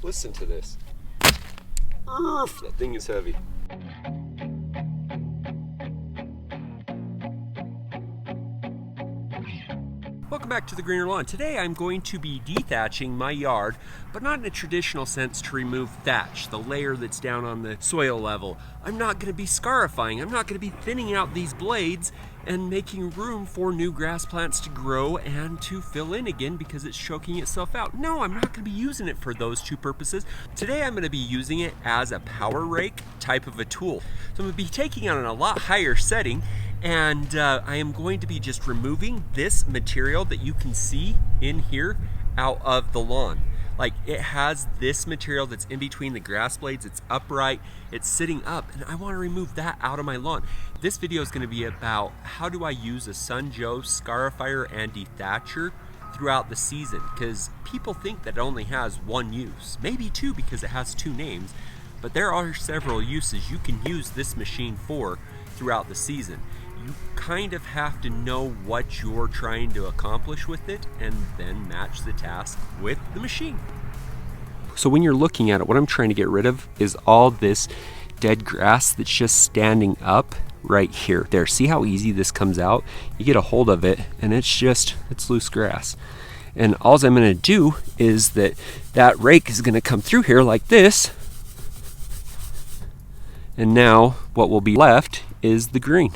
Listen to this. Oof, that thing is heavy. Welcome back to the Greener Lawn. Today I'm going to be dethatching my yard, but not in a traditional sense to remove thatch, the layer that's down on the soil level. I'm not going to be scarifying. I'm not going to be thinning out these blades and making room for new grass plants to grow and to fill in again because it's choking itself out. No, I'm not going to be using it for those two purposes. Today I'm going to be using it as a power rake type of a tool. So I'm going to be taking it on a lot higher setting, and I am going to be just removing this material that you can see in here out of the lawn. Like, it has this material that's in between the grass blades, it's upright, it's sitting up, and I want to remove that out of my lawn. This video is going to be about how do I use a SunJoe Scarifier and Dethatcher throughout the season, because people think that it only has one use, maybe two because it has two names, but there are several uses you can use this machine for throughout the season. You kind of have to know what you're trying to accomplish with it and then match the task with the machine. So when you're looking at it, what I'm trying to get rid of is all this dead grass that's just standing up right here. There, see how easy this comes out? You get a hold of it and it's loose grass. And all I'm going to do is that rake is going to come through here like this. And now what will be left is the green.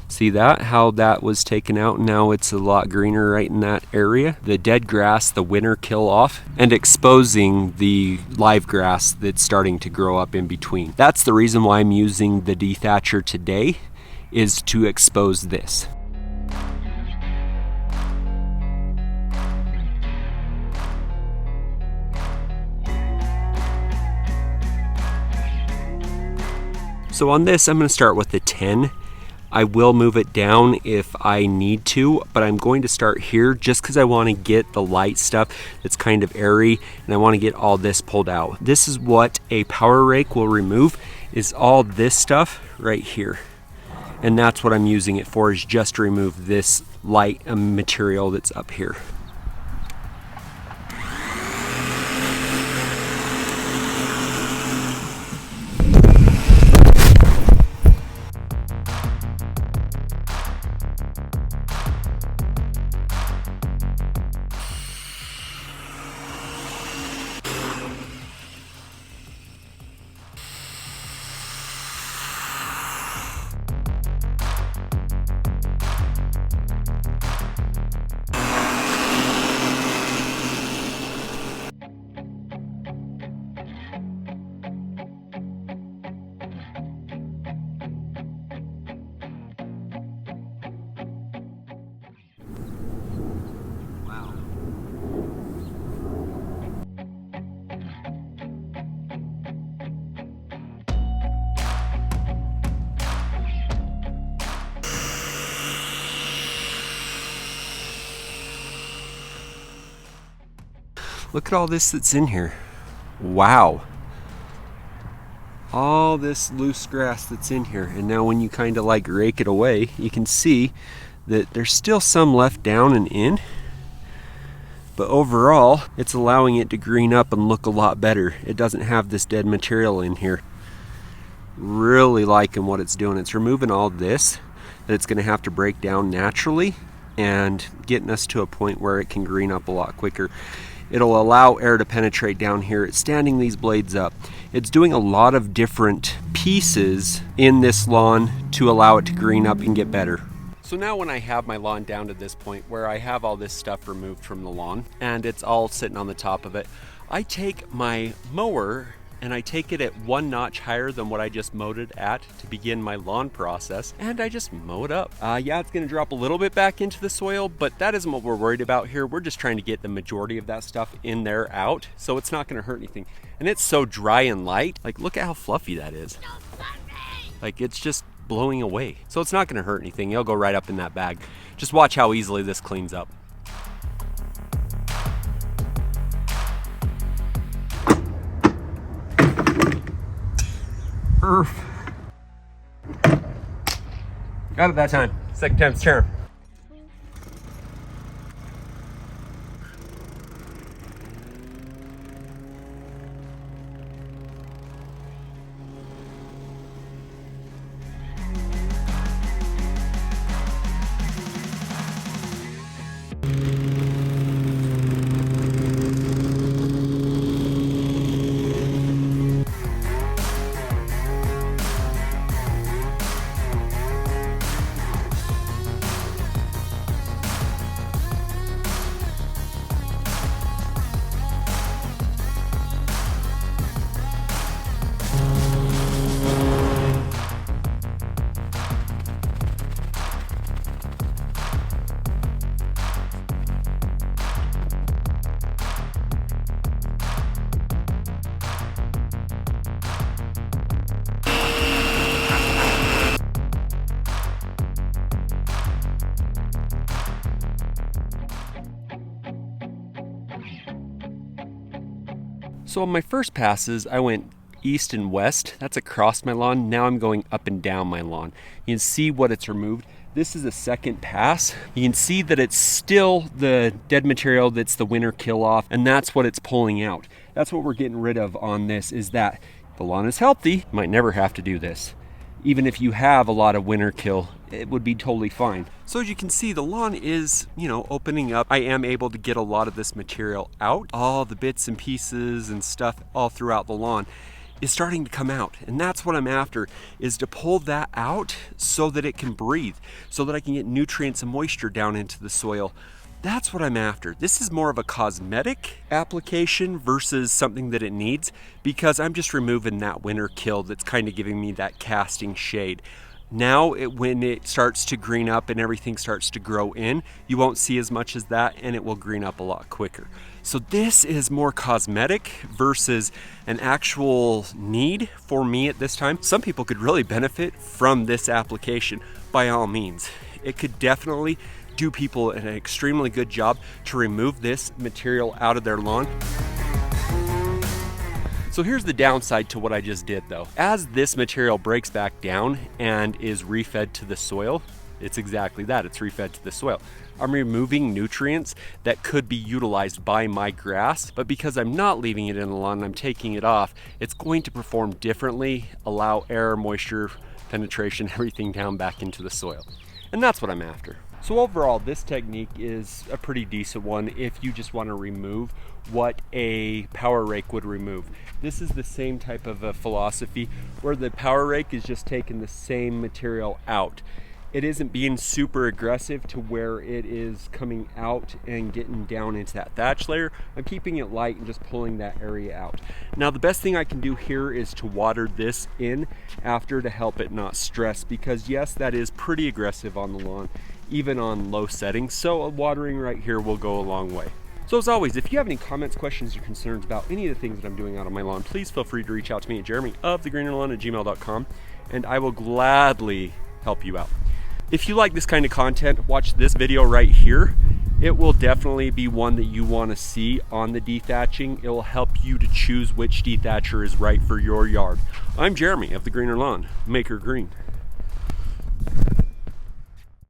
See that? How that was taken out? Now it's a lot greener right in that area. The dead grass, the winter kill off, and exposing the live grass that's starting to grow up in between. That's the reason why I'm using the Dethatcher today, is to expose this. So on this, I'm going to start with the 10. I will move it down if I need to, but I'm going to start here just because I want to get the light stuff that's kind of airy, and I want to get all this pulled out. This is what a power rake will remove, is all this stuff right here. And that's what I'm using it for, is just to remove this light material that's up here. Look at all this that's in here. Wow. All this loose grass that's in here. And now when you kind of like rake it away, you can see that there's still some left down and in. But overall, it's allowing it to green up and look a lot better. It doesn't have this dead material in here. Really liking what it's doing. It's removing all this that it's going to have to break down naturally and getting us to a point where it can green up a lot quicker. It'll allow air to penetrate down here. It's standing these blades up. It's doing a lot of different pieces in this lawn to allow it to green up and get better. So now when I have my lawn down to this point where I have all this stuff removed from the lawn and it's all sitting on the top of it, I take my mower and I take it at one notch higher than what I just mowed it at to begin my lawn process, and I just mow it up. Yeah, it's gonna drop a little bit back into the soil, but that isn't what we're worried about here. We're just trying to get the majority of that stuff in there out, so it's not gonna hurt anything. And it's so dry and light, like look at how fluffy that is. Like it's just blowing away. So it's not gonna hurt anything. It'll go right up in that bag. Just watch how easily this cleans up. Got it that time. Second time's charm. So on my first passes, I went east and west. That's across my lawn. Now I'm going up and down my lawn. You can see what it's removed. This is a second pass. You can see that it's still the dead material that's the winter kill off, and that's what it's pulling out. That's what we're getting rid of on this, is that the lawn is healthy. You might never have to do this. Even if you have a lot of winter kill, it would be totally fine. So as you can see, the lawn is, opening up. I am able to get a lot of this material out. All the bits and pieces and stuff all throughout the lawn is starting to come out. And that's what I'm after, is to pull that out so that it can breathe, so that I can get nutrients and moisture down into the soil. That's what I'm after. This is more of a cosmetic application versus something that it needs, because I'm just removing that winter kill that's kind of giving me that casting shade. Now, when it starts to green up and everything starts to grow in, you won't see as much as that, and it will green up a lot quicker. So this is more cosmetic versus an actual need for me at this time. Some people could really benefit from this application, by all means. It could definitely do people an extremely good job to remove this material out of their lawn. So here's the downside to what I just did though. As this material breaks back down and is refed to the soil, it's exactly that, it's refed to the soil. I'm removing nutrients that could be utilized by my grass, but because I'm not leaving it in the lawn, I'm taking it off, it's going to perform differently, allow air, moisture, penetration, everything down back into the soil. And that's what I'm after. So overall, this technique is a pretty decent one if you just want to remove what a power rake would remove. This is the same type of a philosophy where the power rake is just taking the same material out. It isn't being super aggressive to where it is coming out and getting down into that thatch layer. I'm keeping it light and just pulling that area out. Now the best thing I can do here is to water this in after to help it not stress, because yes, that is pretty aggressive on the lawn, even on low settings. So watering right here will go a long way. So as always, if you have any comments, questions, or concerns about any of the things that I'm doing out on my lawn, please feel free to reach out to me at jeremy@gmail.com, and I will gladly help you out. If you like this kind of content, watch this video right here. It will definitely be one that you want to see on the dethatching. It will help you to choose which dethatcher is right for your yard. I'm Jeremy of The Greener Lawn. Make her green.